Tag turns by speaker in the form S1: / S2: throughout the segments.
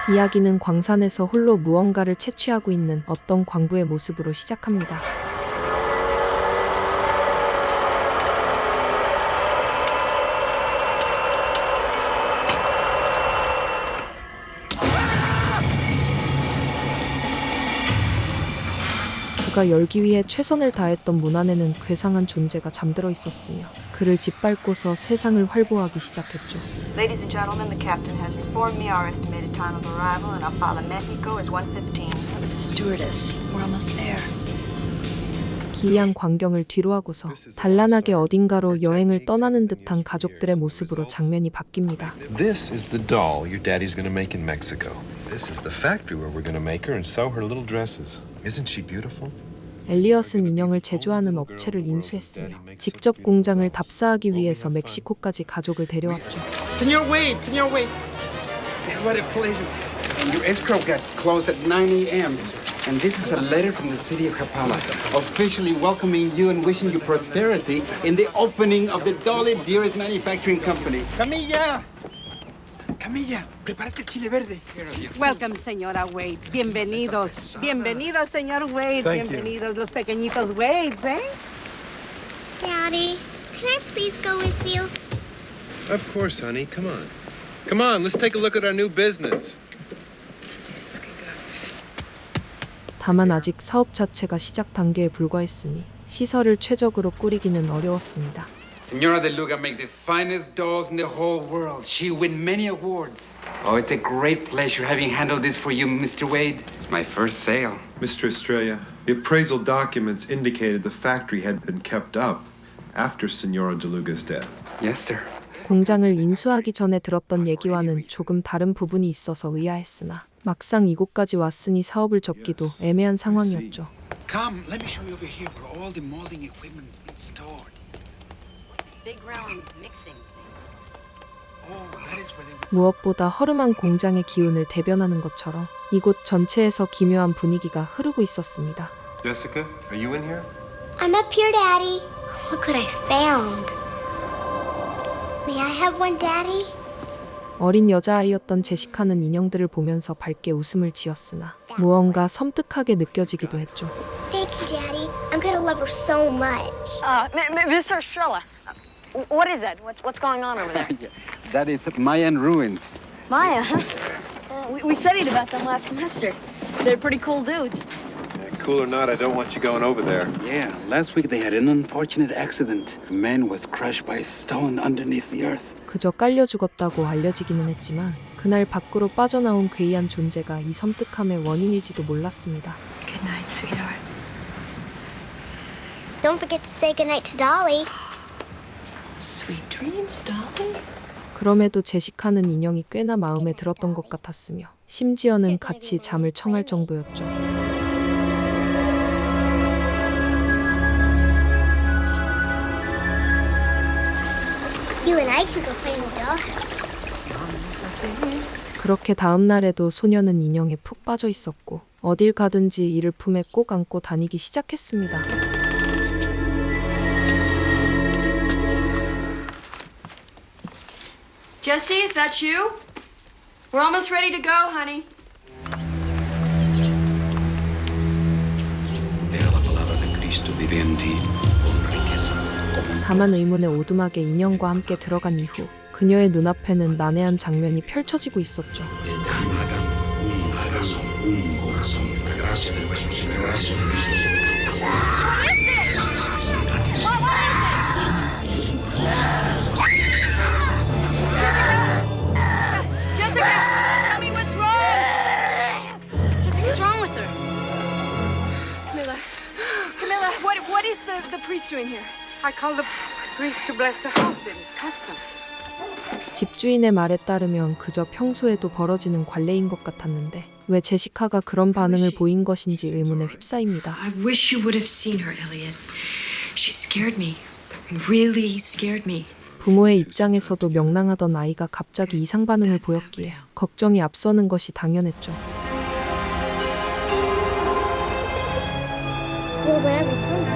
S1: 이야기는 광산에서 홀로 무언가를 채취하고 있는 어떤 광부의 모습으로 시작합니다. 그가 열기 위해 최선을 다했던 문 안에는 괴상한 존재가 잠들어 있었으며 그를 짓밟고서 세상을 활보하기 시작했죠.
S2: Ladies and gentlemen, the captain has informed me our estimated time of arrival in Apala, Mexico is 1:15.
S3: I was a stewardess. We're almost there.
S1: 기이한 광경을 뒤로하고서 단란하게 어딘가로 여행을 떠나는 듯한 가족들의 모습으로 장면이 바뀝니다.
S4: This is the doll your daddy's going to make in Mexico. This is the factory where we're going to make her and sew her little dresses. Isn't she beautiful?
S1: 엘리엇은 인형을 제조하는 업체를 인수했으며 직접 공장을 답사하기 위해서 멕시코까지 가족을 데려왔죠.
S5: Senor Wade, Senor Wade. What a pleasure. Your escrow got closed at 9 a.m. And this is a letter from the city of Chapala, officially welcoming you and wishing you prosperity in the opening of the Dolly Dearest Manufacturing Company. Camilla! Camilla, prepara este chile verde.
S6: Welcome, señora Wade. Bienvenidos. Bienvenidos, señor Wade. Bienvenidos, los pequeñitos Wades, eh?
S7: Daddy, can I please go with you?
S4: Of course, honey. Come on. Come on, let's take a look at our new business.
S1: 다만 아직 사업 자체가 시작 단계에 불과했으니 시설을 최적으로 꾸리기는 어려웠습니다.
S5: Senora De Luga make the finest dolls in the whole world. She win many awards. Oh, it's a great pleasure having handled this for you, Mr. Wade. It's my first sale.
S4: Mr. Estrella, the appraisal documents indicated the factory had been kept up after Senora DeLuga's death.
S5: Yes, sir.
S1: 공장을 인수하기 전에 들었던 얘기와는 조금 다른 부분이 있어서 의아했으나 막상 이곳까지 왔으니 사업을 접기도 애매한 상황이었죠.
S5: Come, let me show you over here where all the molding equipment has been stored.
S3: Big round mixing.
S5: Oh, that is where they
S1: 무엇보다 허름한 공장의 기운을 대변하는 것처럼 이곳 전체에서 기묘한 분위기가 흐르고 있었습니다.
S4: Jessica, are you in here?
S7: I'm up here, Daddy. Look what I found. May I have one, Daddy?
S1: 어린 여자아이였던 제시카는 인형들을 보면서 밝게 웃음을 지었으나 무언가 섬뜩하게 느껴지기도 했죠.
S7: Thank you, Daddy. I'm gonna love her so much.
S3: Mr. Estrella, what is that? What's going on over there?
S5: That is Mayan ruins.
S3: Maya, huh? We studied about them last semester. They're pretty cool dudes.
S4: Cool or not, I don't want you going over there.
S5: Yeah, last week they had an unfortunate accident. A man was crushed by a stone underneath the earth.
S1: 그저 깔려 죽었다고 알려지기는 했지만 그날 밖으로 빠져나온 괴이한 존재가 이 섬뜩함의 원인일지도 몰랐습니다.
S3: Good night, sweetheart.
S7: Don't forget to say goodnight to Dolly.
S3: Sweet dreams, darling.
S1: 그럼에도 제시카는 인형이 꽤나 마음에 들었던 것 같았으며 심지어는 같이 잠을 청할 정도였죠.
S7: You and I can go play in the dollhouse.
S1: 그렇게 다음 날에도 소녀는 인형에 푹 빠져 있었고 어딜 가든지 이를 품에 꼭 안고 다니기 시작했습니다.
S8: Jesse, is that you? We're almost ready to go, honey.
S1: 다만 의문의 오두막에 인형과 함께 들어간 이후 그녀의 눈앞에는 난해한 장면이 펼쳐지고 있었죠.
S8: Jessica, tell me what's wrong. Jessica, what's wrong with her? Camilla, what is the priest doing here?
S6: I call the priest to bless the house. It is custom.
S1: 집주인의 말에 따르면 그저 평소에도 벌어지는 관례인 것 같았는데 왜 제시카가 그런 반응을 보인 것인지 의문에 휩싸입니다.
S8: I wish you would have seen her, Elliot. She scared me. Really scared me.
S1: 부모의 입장에서도 명랑하던 아이가 갑자기 이상 반응을 보였기에 걱정이 앞서는 것이 당연했죠.
S7: Well, when I was home,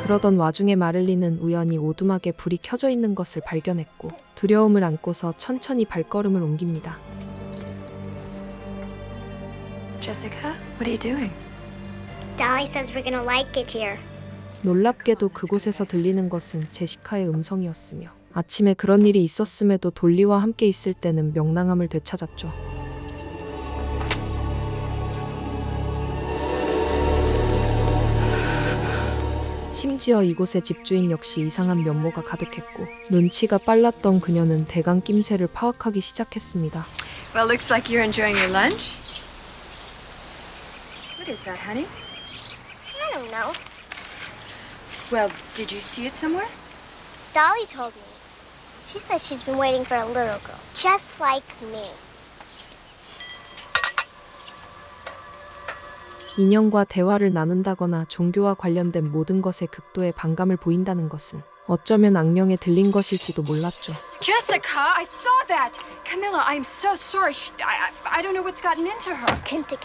S1: 그러던 와중에 마를린은 우연히 오두막에 불이 켜져 있는 것을 발견했고 두려움을 안고서 천천히 발걸음을 옮깁니다.
S8: Jessica, what are you doing?
S7: Dolly says we're gonna like it here.
S1: 놀랍게도 그곳에서 들리는 것은 제시카의 음성이었으며 아침에 그런 일이 있었음에도 돌리와 함께 있을 때는 명랑함을 되찾았죠. 심지어 이곳의 집주인 역시 이상한 면모가 가득했고 눈치가 빨랐던 그녀는 대강 낌새를 파악하기 시작했습니다.
S3: Well, looks like you're enjoying your lunch. What is that, honey?
S7: I don't know.
S3: Well, did you see it somewhere?
S7: Dolly told me. She says she's been waiting for a little girl, just like me.
S1: 인형과 대화를 나눈다거나 종교와 관련된 모든 것에 극도의 반감을 보인다는 것은 어쩌면 악령에 들린 것일지도 몰랐죠.
S3: Jessica, I saw that. Camilla, I'm so sorry. I don't know what's gotten into her.
S7: Kunta.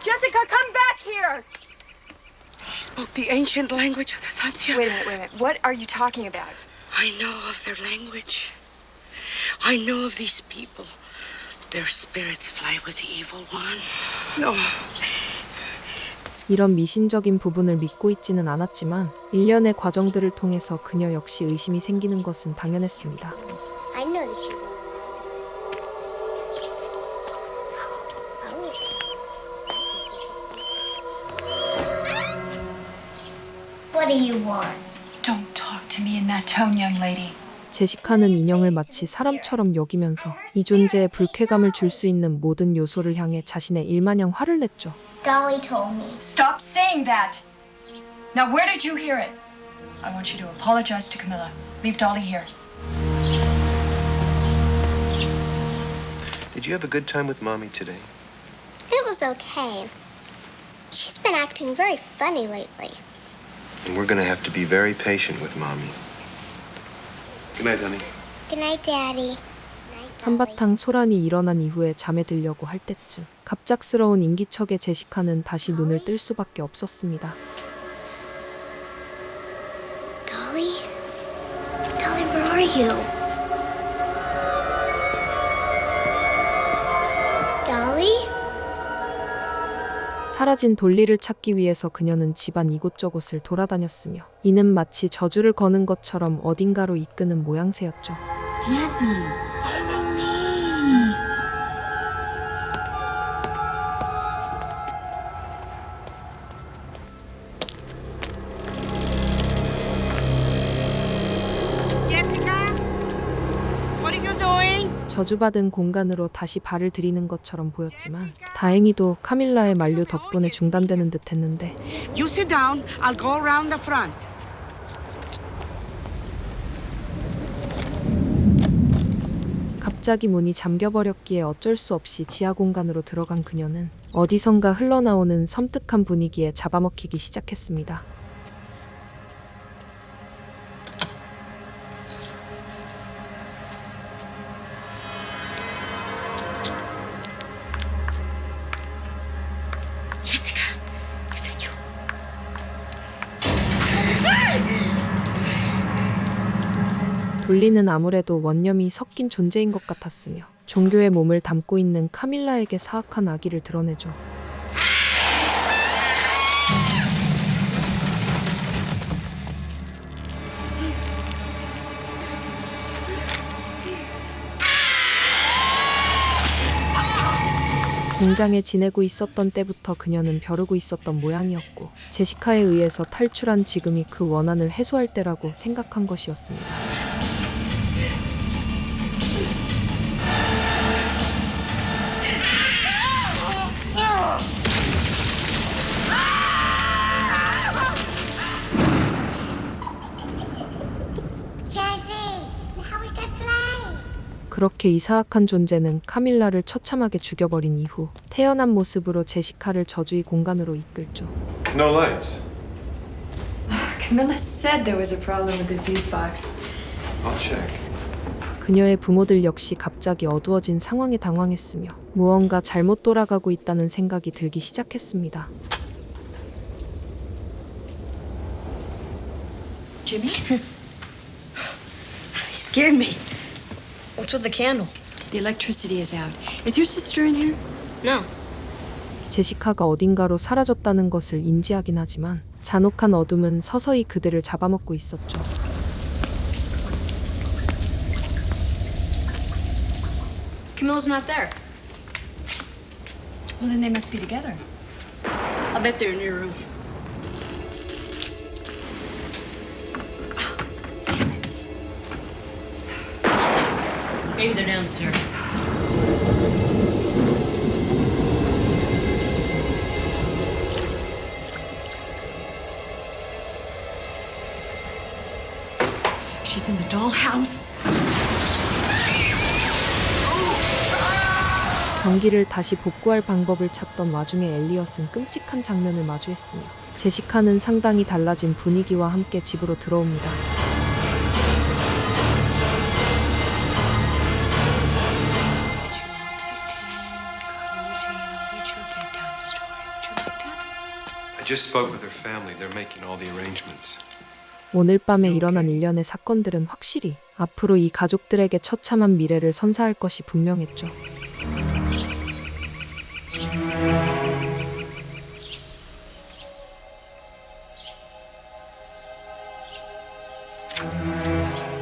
S3: Jessica, come back here.
S6: He spoke the ancient language of the Satya.
S3: Wait a minute. What are you talking about?
S6: I know of their language. I know of these people. Their spirits fly with the evil one. No.
S1: 이런 미신적인 부분을 믿고 있지는 않았지만 일련의 과정들을 통해서 그녀 역시 의심이 생기는 것은 당연했습니다.
S7: I know that you. What do you want?
S8: Don't talk to me in that tone, young lady.
S1: 제시카는 인형을 마치 사람처럼 여기면서 이 존재에 불쾌감을 줄 수 있는 모든 요소를 향해 자신의 일마냥 화를 냈죠.
S7: Dolly told me.
S8: Stop saying that! Now, where did you hear it? I want you to apologize to Camilla. Leave Dolly here.
S4: Did you have a good time with Mommy today?
S7: It was okay. She's been acting very funny lately.
S4: And we're gonna have to be very patient with Mommy. Good night, honey.
S7: Good night, Daddy.
S1: 한바탕 소란이 일어난 이후에 잠에 들려고 할 때쯤 갑작스러운 인기척에 제시카는 다시 눈을 뜰 수밖에 없었습니다.
S7: Dolly? Dolly, where are you? Dolly?
S1: 사라진 돌리를 찾기 위해서 그녀는 집안 이곳저곳을 돌아다녔으며 이는 마치 저주를 거는 것처럼 어딘가로 이끄는 모양새였죠.
S6: Jessica, what are you doing?
S1: 저주받은 공간으로 다시 발을 들이는 것처럼 보였지만 다행히도 카밀라의 만류 덕분에 중단되는 듯했는데
S6: You sit down. I'll go around the front.
S1: 갑자기 문이 잠겨버렸기에 어쩔 수 없이 지하 공간으로 들어간 그녀는 어디선가 흘러나오는 섬뜩한 분위기에 잡아먹히기 시작했습니다.
S6: Jessica, is that you?
S1: 돌리는 아무래도 원념이 섞인 존재인 것 같았으며 종교의 몸을 담고 있는 카밀라에게 사악한 악의를 드러내죠. 공장에 지내고 있었던 때부터 그녀는 벼르고 있었던 모양이었고 제시카에 의해서 탈출한 지금이 그 원한을 해소할 때라고 생각한 것이었습니다. 그렇게 이 사악한 존재는 카밀라를 처참하게 죽여버린 이후 태연한 모습으로 제시카를 저주의 공간으로 이끌죠.
S4: No lights.
S8: Camilla said there was a problem with the fuse box.
S4: I'll check.
S1: 그녀의 부모들 역시 갑자기 어두워진 상황에 당황했으며 무언가 잘못 돌아가고 있다는 생각이 들기 시작했습니다.
S8: Jimmy?
S3: Scared me. What's with the candle?
S8: The electricity is out. Is your sister in here?
S3: No.
S1: 제시카가 어딘가로 사라졌다는 것을 인지하긴 하지만 잔혹한 어둠은 서서히 그들을 잡아먹고 있었죠.
S8: Camilla's not there. Well, then they must be together.
S6: I bet they're in your room.
S8: Damn it.
S6: Maybe they're downstairs.
S8: She's in the dollhouse.
S1: 전기를 다시 복구할 방법을 찾던 와중에 엘리엇은 끔찍한 장면을 마주했으며 제시카는 상당히 달라진 분위기와 함께 집으로 들어옵니다.
S4: I just spoke with her family. They're making all the arrangements.
S1: 오늘 밤에 일어난 일련의 사건들은 확실히 앞으로 이 가족들에게 처참한 미래를 선사할 것이 분명했죠.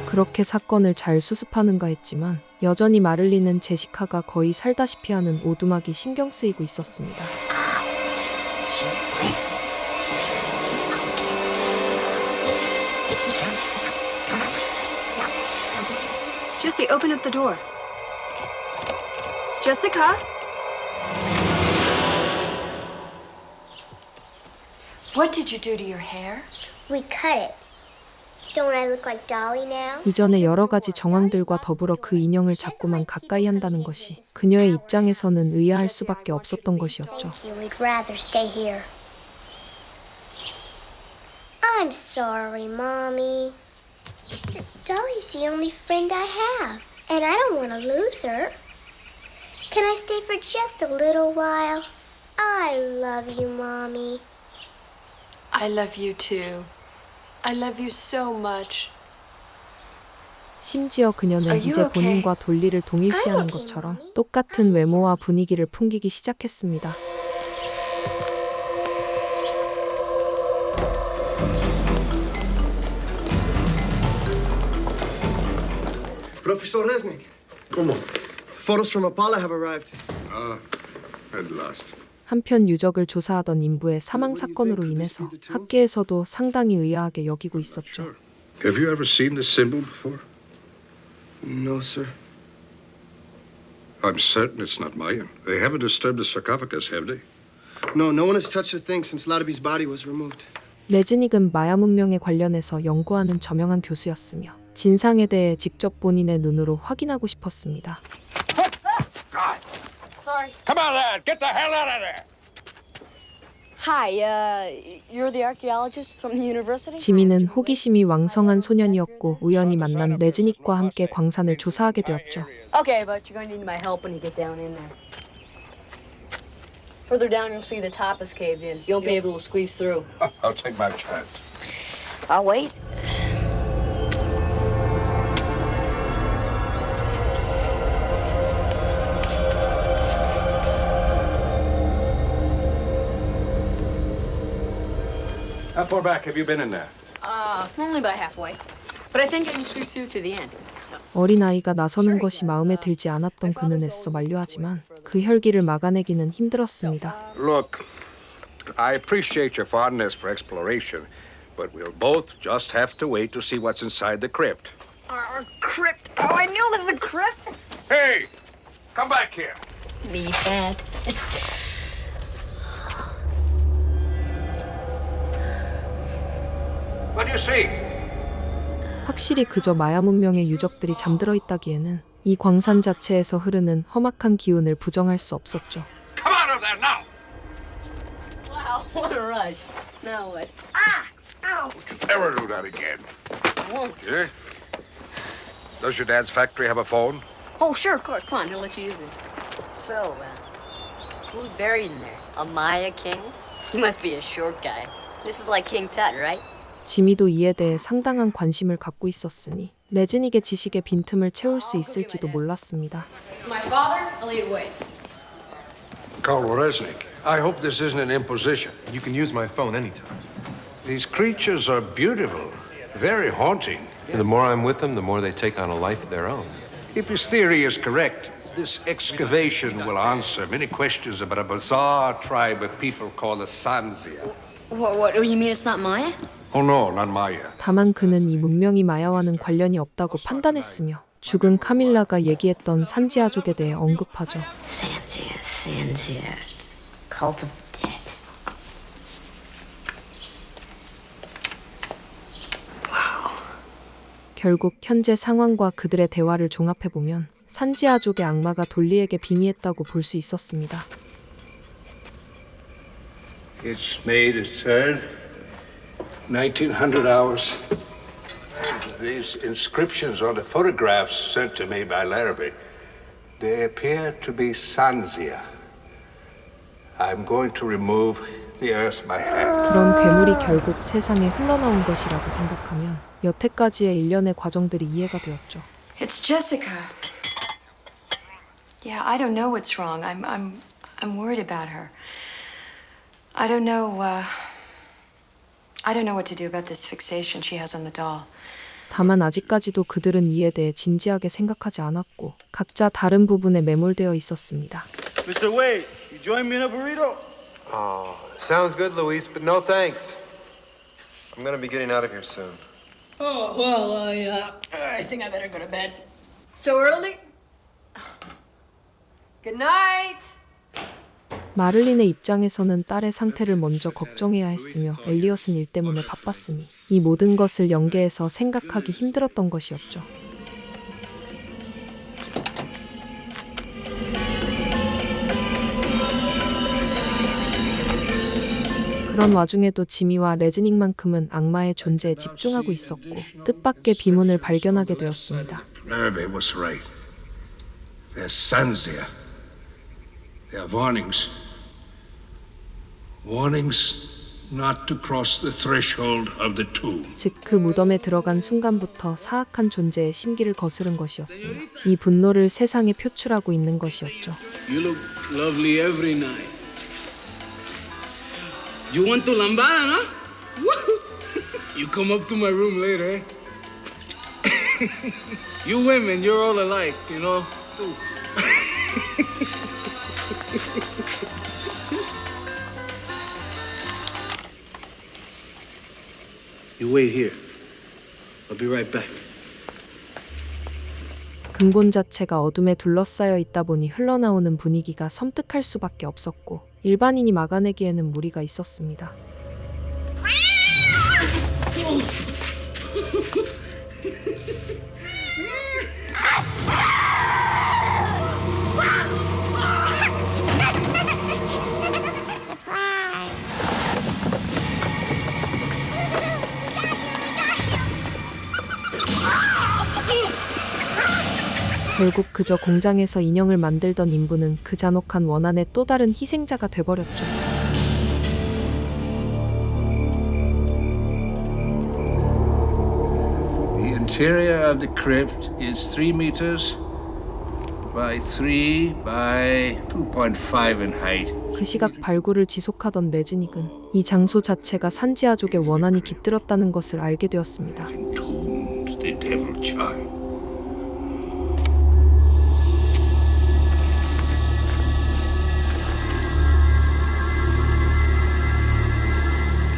S1: 그렇게 사건을 잘 수습하는가 했지만 여전히 마를린은 제시카가 거의 살다시피 하는 오두막이 신경 쓰이고 있었습니다.
S3: Jesse, open up the door. Jessica?
S8: What did you do to your hair?
S7: We cut it. Don't I look like Dolly now?
S1: 이전에 여러 가지 정황들과 더불어 그 인형을 자꾸만 가까이 한다는 것이 그녀의 입장에서는 의아할 수밖에 없었던 것이었죠.
S7: Thank you. We'd rather stay here. I'm sorry, Mommy. Dolly's the only friend I have, and I don't want to lose her. Can I stay for just a little while? I love you, Mommy.
S9: I love you too. I love you so much.
S1: 심지어 그녀는
S9: Are you
S1: 이제
S9: okay?
S1: 본인과 돌리를 동일시하는 것처럼 똑같은 외모와 분위기를 풍기기 시작했습니다.
S10: Professor Resnick.
S11: ¿Cómo?
S10: Photos from Apala have arrived.
S11: Ah, at last.
S1: 한편 유적을 조사하던 인부의 사망 사건으로 인해서 학계에서도 상당히 의아하게 여기고 있었죠.
S11: Have you ever seen this symbol before?
S10: No, sir.
S11: I'm certain it's not Mayan. They haven't disturbed the sarcophagus, have they?
S10: No, no one has touched the thing since Ladaby's body was removed.
S1: 레즈닉은 마야 문명에 관련해서 연구하는 저명한 교수였으며 진상에 대해 직접 본인의 눈으로 확인하고 싶었습니다.
S3: Sorry.
S11: Come on, lad! Get the hell out of there!
S9: Hi, you're the archaeologist from the university?
S1: 지미는 호기심이 왕성한 소년이었고 우연히 만난 레즈닉과 함께 광산을 조사하게 되었죠.
S6: Okay, but you're going to need my help when you get down in there. Further down, you'll see the top is caved in. You'll be able to squeeze through.
S11: I'll take my chance.
S6: I'll wait.
S11: How far back have you been in there?
S6: Only about halfway. But I think I can squeeze through to the end.
S1: 어린아이가 나서는 것이 마음에 들지 않았던 그는 애써 만류하지만 그 혈기를 막아내기는 힘들었습니다.
S11: Look, I appreciate your fondness for exploration, but we'll both just have to wait to see what's inside the crypt.
S6: Our crypt. Oh, I knew it was a crypt.
S11: Hey! Come back here!
S6: Meathead.
S11: What do you see?
S1: 확실히 그저 마야 문명의 유적들이 잠들어 있다기에는 이 광산 자체에서 흐르는 험악한 기운을 부정할 수 없었죠.
S11: Come out of there now!
S6: Wow, what a rush. Now what?
S11: Don't you ever do that again.
S6: Won't.
S11: Yeah? Does your dad's factory have a phone?
S6: Oh, sure, of course. Come on, he'll let you use it.
S12: So, who's buried in there? A Maya king? He must be a short guy. This is like King Tut, right?
S1: 지미도 이에 대해 상당한 관심을 갖고 있었으니 레즈닉의 지식의 빈틈을 채울 수 있을지도 몰랐습니다.
S6: It's my father. I'll lead away.
S11: Carl Resnick, I hope this isn't an imposition.
S4: You can use my phone anytime.
S11: These creatures are beautiful, very haunting.
S4: And the more I'm with them, the more they take on a life of their own.
S11: If his theory is correct, this excavation will answer many questions about a bizarre tribe of people called the Sanzia.
S12: What, you mean it's not Maya?
S11: Oh no, not Maya.
S1: 다만 그는 이 문명이 마야와는 관련이 없다고 판단했으며 죽은 카밀라가 얘기했던 산지아족에 대해 언급하죠.
S12: Sanzia. Cult of Dead.
S1: 결국 현재 상황과 그들의 대화를 종합해보면 산지아족의 악마가 돌리에게 빙의했다고 볼 수 있었습니다.
S11: It's made its turn. 1900 hours. These inscriptions on the photographs sent to me by Larrabee, they appear to be Sanzia. I'm going to remove the earth by hand.
S1: 그런 괴물이 결국 세상에 흘러나온 것이라고 생각하면 여태까지의 일련의 과정들이 이해가 되었죠.
S8: It's Jessica. Yeah, I don't know what's wrong. I'm worried about her. I don't know what to do about this fixation she has on the doll.
S1: 다만 아직까지도 그들은 이에 대해 진지하게 생각하지 않았고 각자 다른 부분에 매몰되어 있었습니다.
S13: Mr. Wade, you join me in a burrito?
S4: Oh, sounds good, Luis, but no thanks. I'm gonna be getting out of here soon.
S6: Oh, well, I think I better go to bed.
S3: So early? Good night.
S1: 마를린의 입장에서는 딸의 상태를 먼저 걱정해야 했으며 엘리엇은 일 때문에 바빴으니 이 모든 것을 연계해서 생각하기 힘들었던 것이었죠. 그런 와중에도 지미와 레즈닉만큼은 악마의 존재에 집중하고 있었고 뜻밖의 비문을 발견하게 되었습니다.
S11: Larrabee was right. There's Sanzia. There are warnings. Warnings not to cross the threshold of the tomb.
S1: 즉 그 무덤에 들어간 순간부터 사악한 존재의 심기를 거스른 것이었으며 이 분노를 세상에 표출하고 있는 것이었죠.
S13: You look lovely every night. You want to lambada, no? You come up to my room later, eh? You women, you're all alike, you know? You wait here. I'll be right back.
S1: 근본 자체가 어둠에 둘러싸여 있다 보니 흘러나오는 분위기가 섬뜩할 수밖에 없었고 일반인이 막아내기에는 무리가 있었습니다. 결국 그저 공장에서 인형을 만들던 인부는 그 잔혹한 원한의 또 다른 희생자가 돼버렸죠.
S11: The interior of the crypt is 3 meters by 3 by 2.5 in height.
S1: 그 시각 발굴을 지속하던 레즈닉은 이 장소 자체가 산지아족의 원한이 깃들었다는 것을 알게 되었습니다.
S11: Entombed the devil child.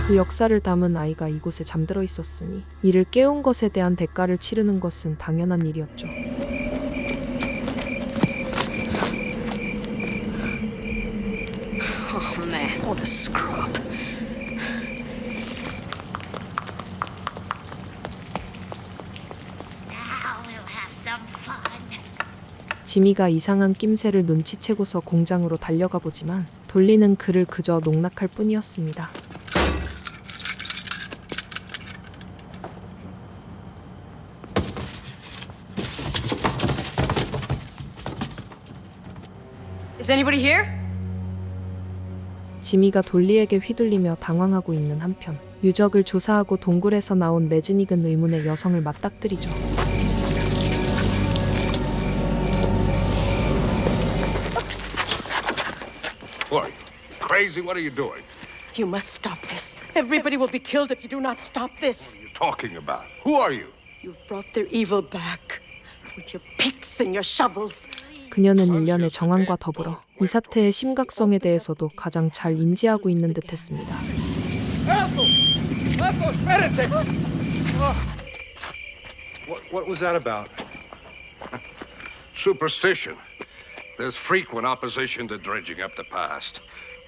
S1: 그 역사를 담은 아이가 이곳에 잠들어 있었으니 이를 깨운 것에 대한 대가를 치르는 것은 당연한 일이었죠.
S12: Oh man, what a scrub.
S1: 지미가 이상한 낌새를 눈치채고서 공장으로 달려가 보지만 돌리는 그를 그저 농락할 뿐이었습니다.
S3: Is anybody here?
S1: 지미가 돌리에게 휘둘리며 당황하고 있는 한편 유적을 조사하고 동굴에서 나온 레즈닉은 의문의 여성을 맞닥뜨리죠.
S11: Boy, crazy. crazy? What are you doing?
S6: You must stop this. Everybody will be killed if you do not stop this.
S11: What are you talking about? Who are you?
S6: You've brought their evil back with your picks and your shovels.
S1: 그녀는 일련의 정황과 더불어 이 사태의 심각성에 대해서도 가장 잘 인지하고 있는 듯했습니다.
S4: What was that about?
S11: Superstition. There's frequent opposition to dredging up the past.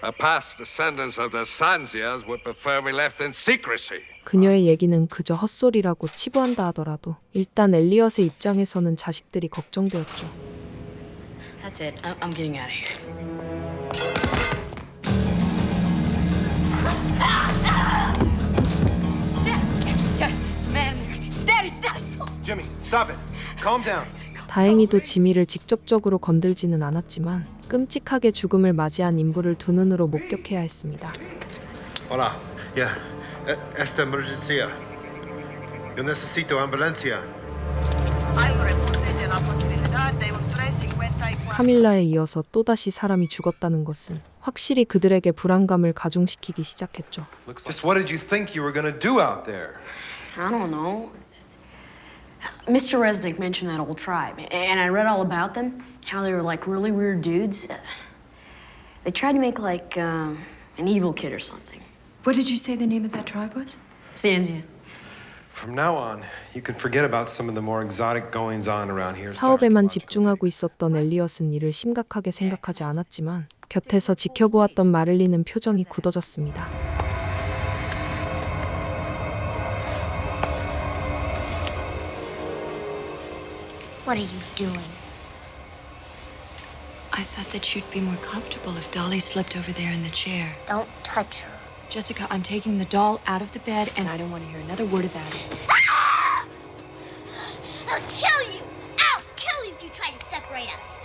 S11: A past descendants of the Sanzias would prefer we left in secrecy.
S1: 그녀의 얘기는 그저 헛소리라고 치부한다 하더라도 일단 엘리엇의 입장에서는 자식들이 걱정되었죠.
S12: That's it. I'm getting out of here.
S3: Man, steady.
S4: Jimmy, stop it. Calm down.
S1: 다행히도 지미를 직접적으로 건들지는 않았지만 끔찍하게 죽음을 맞이한 인부를 두 눈으로 목격해야 했습니다.
S4: Hola. Yeah. Esta emergencia. Yo necesito ambulancia.
S1: 카밀라에 이어서 또다시 사람이 죽었다는 것은 확실히 그들에게 불안감을 가중시키기 시작했죠.
S4: Just what did you think you were going to do out there?
S14: I don't know. Mr. Resnick mentioned that old tribe, and I read all about them, how they were like really weird dudes. They tried to make like an evil kid or something.
S8: What did you say the name of that tribe was?
S14: Sanzia.
S4: From now on, you can forget about some of the more exotic goings-on around here.
S1: 사업에만 집중하고 있었던 엘리엇은 이를 심각하게 생각하지 않았지만 곁에서 지켜보았던 마를린은 표정이 굳어졌습니다.
S7: What are you doing?
S8: I thought that you'd be more comfortable if Dolly slept over there in the chair.
S7: Don't touch her.
S8: Jessica, I'm taking the doll out of the bed, and I don't want to hear another word about it.
S7: I'll kill you! I'll kill you if you try to separate us!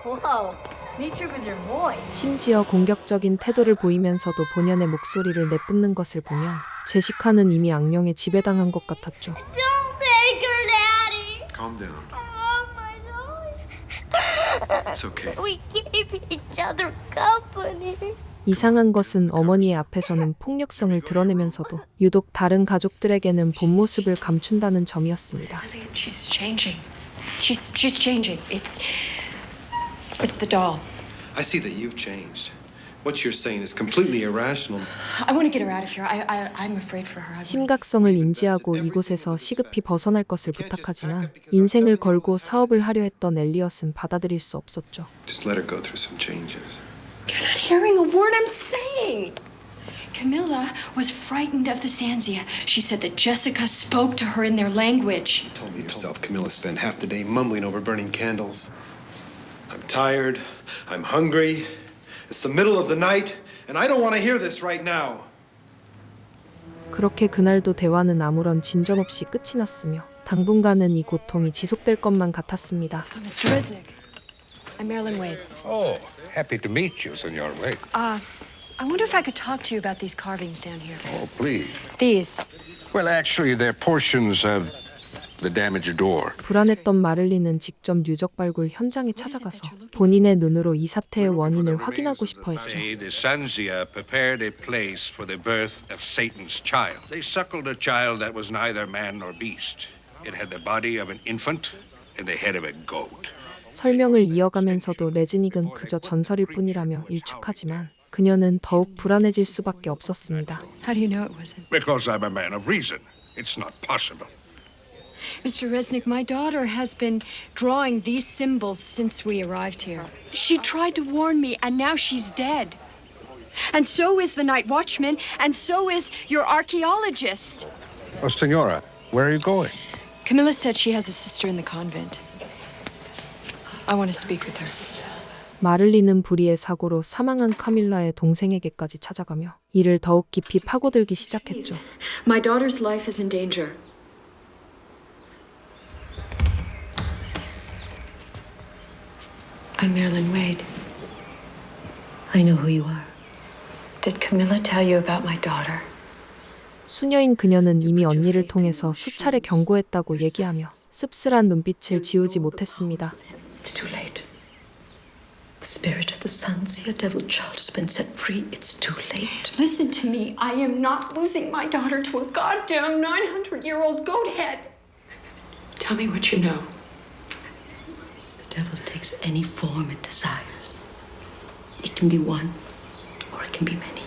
S14: Whoa, meet you with your voice.
S1: 심지어 공격적인 태도를 보이면서도 본연의 목소리를 내뿜는 것을 보면 제시카는 이미 악령에 지배당한 것 같았죠.
S7: Don't make her, Daddy!
S4: Calm down.
S7: Oh, my God.
S4: It's okay.
S7: We gave each other company.
S1: 이상한 것은 어머니의 앞에서는 폭력성을 드러내면서도 유독 다른 가족들에게는 본 모습을 감춘다는 점이었습니다.
S8: She's changing. She's changing. It's the doll.
S4: I see that you've changed. What you're saying is completely irrational.
S8: I want to get her out of here. I'm afraid for her.
S1: 심각성을 인지하고 이곳에서 시급히 벗어날 것을 부탁하지만 인생을 걸고 사업을 하려 했던 엘리엇은 받아들일 수 없었죠.
S4: Just let her go through some changes.
S8: You're not hearing a word I'm saying. Camilla was frightened of the Sanzia. She said that Jessica spoke to her in their language.
S4: You told me yourself Camilla spent half the day mumbling over burning candles. I'm tired. I'm hungry. It's the middle of the night, and I don't want to hear this right now.
S1: 그렇게 그날도 대화는 아무런 진전 없이 끝이 났으며 당분간은 이 고통이 지속될 것만 같았습니다.
S8: Mr. Resnick, I'm Marilyn Wade.
S11: Oh, happy to meet you, Senor Wade.
S8: I wonder if I could talk to you about these carvings down here.
S11: Oh, please.
S8: These.
S11: Well, actually, they're portions of the damaged door.
S1: 불안했던 마를린은 직접 누적 발굴 현장에 찾아가서 본인의 눈으로 이 사태의 원인을 확인하고 싶어 했죠.
S11: The Sanzia prepared a place for the birth of Satan's child. They suckled a child that was neither man nor beast. It had the body of an infant and the head of a goat.
S1: 설명을 이어가면서도 레즈닉은 그저 전설일 뿐이라며 일축하지만 그녀는 더욱 불안해질 수밖에 없었습니다.
S8: How do you know it wasn't?
S11: Because I'm a man of reason. It's not possible.
S8: Mr. Resnick, my daughter has been drawing these symbols since we arrived here. She tried to warn me, and now she's dead. And so is the night watchman, and so is your archaeologist.
S11: Oh, Senora, where are you going?
S8: Camilla said she has a sister in the convent. I want to speak with her.
S1: 마를린은 불의의 사고로 사망한 카밀라의 동생에게까지 찾아가며 이를 더욱 깊이 파고들기 시작했죠.
S8: My daughter's life is in danger. I'm Marilyn Wade.
S6: I know who you are.
S8: Did Camilla tell you about my daughter?
S1: 수녀인 그녀는 이미 언니를 통해서 수차례 경고했다고 얘기하며 씁쓸한 눈빛을 지우지 못했습니다.
S8: It's too late.
S15: The spirit of the Sanzia devil child has been set free. It's too late.
S8: Listen to me. I am not losing my daughter to a goddamn 900-year-old goat head.
S15: Tell me what you know. The devil takes any form it desires. It can be one, or it can be many.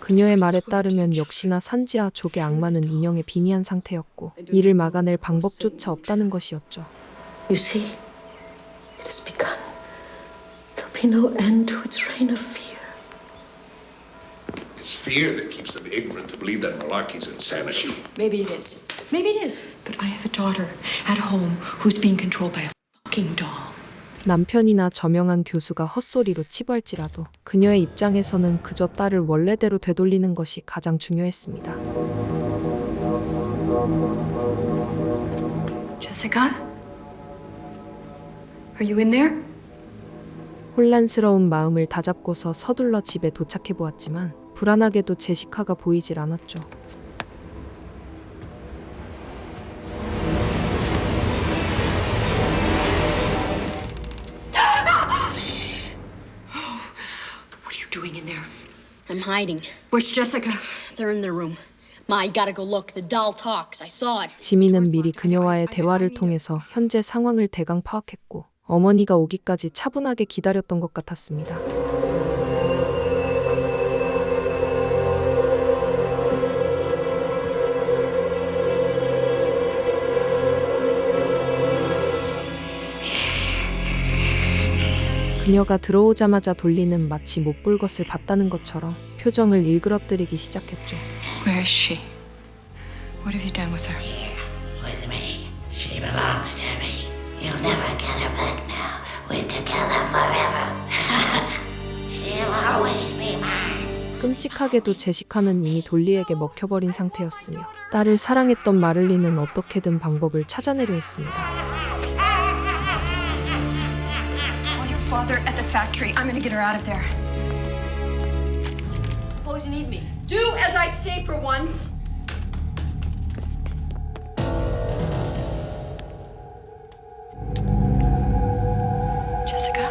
S1: 그녀의 말에 따르면 역시나 산지아 족의 악마는 인형에 빙의한 상태였고 이를 막아낼 방법조차 없다는 것이었죠.
S15: You see, it has begun. There'll be no end to its reign of fear.
S11: It's fear that keeps them ignorant to believe that Malarkey's insanity.
S8: Maybe it is. Maybe it is. But I have a daughter at home who's being controlled by a fucking doll.
S1: 남편이나 저명한 교수가 헛소리로 치부할지라도 그녀의 입장에서는 그저 딸을 원래대로 되돌리는 것이 가장 중요했습니다.
S8: Jessica? Are you in there?
S1: 혼란스러운 마음을 다잡고서 서둘러 집에 도착해 보았지만 불안하게도 제시카가 보이질 않았죠.
S8: What are you doing in there?
S14: I'm hiding.
S8: Where's Jessica?
S14: They're in their room. Ma, you gotta go look. The doll talks. I saw it.
S1: 지민은 미리 그녀와의 대화를 통해서 현재 상황을 대강 파악했고 어머니가 오기까지 차분하게 기다렸던 것 같았습니다. 그녀가 들어오자마자 돌리는 마치 못 볼 것을 봤다는 것처럼 표정을 일그러뜨리기 시작했죠.
S8: Where is she? What have you done with her?
S6: With me. She belongs to me. You'll never get her back now. We're together forever. She'll always be mine.
S1: 끔찍하게도 제시카는 이미 돌리에게 먹혀버린 상태였으며 딸을 사랑했던 마를린은 어떻게든 방법을 찾아내려 했습니다.
S8: Father at the factory. I'm gonna get her out of there.
S14: Suppose you need me.
S8: Do as I say for once. Jessica?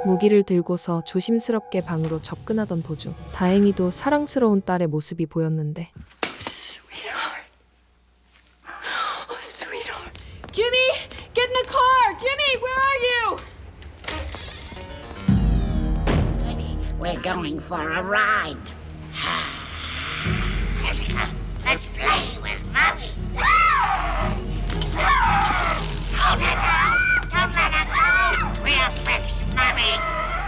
S1: 무기를 들고서 조심스럽게 방으로 접근하던 도중 다행히도 사랑스러운 딸의 모습이 보였는데
S8: Oh, sweetheart. Jimmy, get in the car. Jimmy, where are you?
S6: We're going for a ride. Jessica, let's play with Mommy. Hold her down. Don't let her go. We'll fix Mommy.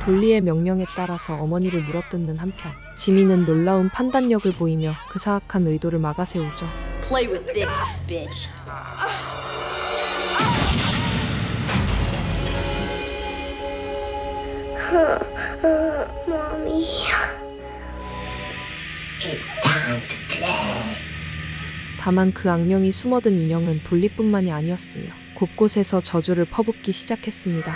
S1: 돌리의 명령에 따라서 어머니를 물어뜯는 한편 지민은 놀라운 판단력을 보이며 그 사악한 의도를 막아세우죠.
S14: Play with this, bitch.
S7: Mommy.
S6: It's time to play.
S1: 다만 그 악령이 숨어든 인형은 돌리뿐만이 아니었으며 곳곳에서 저주를 퍼붓기 시작했습니다.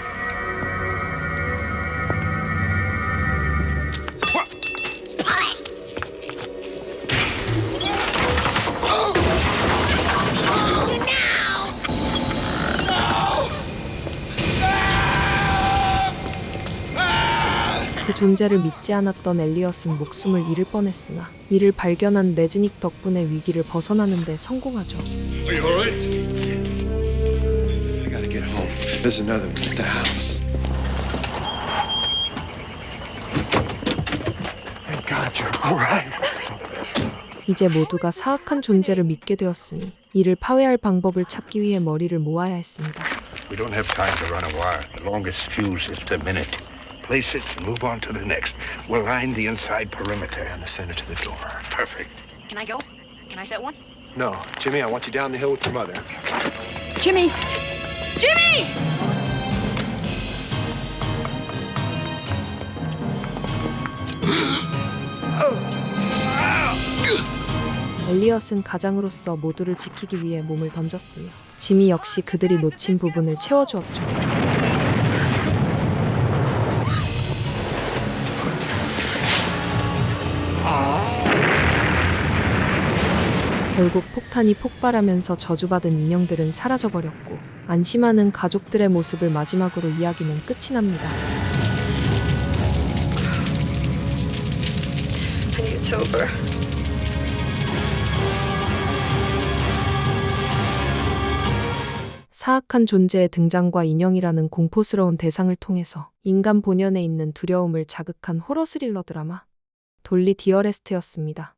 S1: 그 존재를 믿지 않았던 엘리엇은 목숨을 잃을 뻔했으나 이를 발견한 레즈닉 덕분에 위기를 벗어나는 데 성공하죠.
S11: Are you all right?
S4: I gotta get home. There's another one at the house. Thank God you're all right.
S1: 이제 모두가 사악한 존재를 믿게 되었으니 이를 파괴할 방법을 찾기 위해 머리를 모아야 했습니다.
S11: We don't have time to run a wire. The longest fuse is a minute. Place it and move on to the next. We'll line the inside perimeter.
S4: And send it to the door.
S11: Perfect.
S12: Can I go? Can I set one?
S4: No, Jimmy, I want you down the hill with your mother.
S8: Jimmy! Jimmy!
S1: 엘리엇은 가장으로서 모두를 지키기 위해 몸을 던졌으며 지미 역시 그들이 놓친 부분을 채워주었죠. 결국 폭탄이 폭발하면서 저주받은 인형들은 사라져버렸고 안심하는 가족들의 모습을 마지막으로 이야기는 끝이 납니다.
S9: Honey, it's over.
S1: 사악한 존재의 등장과 인형이라는 공포스러운 대상을 통해서 인간 본연에 있는 두려움을 자극한 호러 스릴러 드라마 돌리 디어레스트였습니다.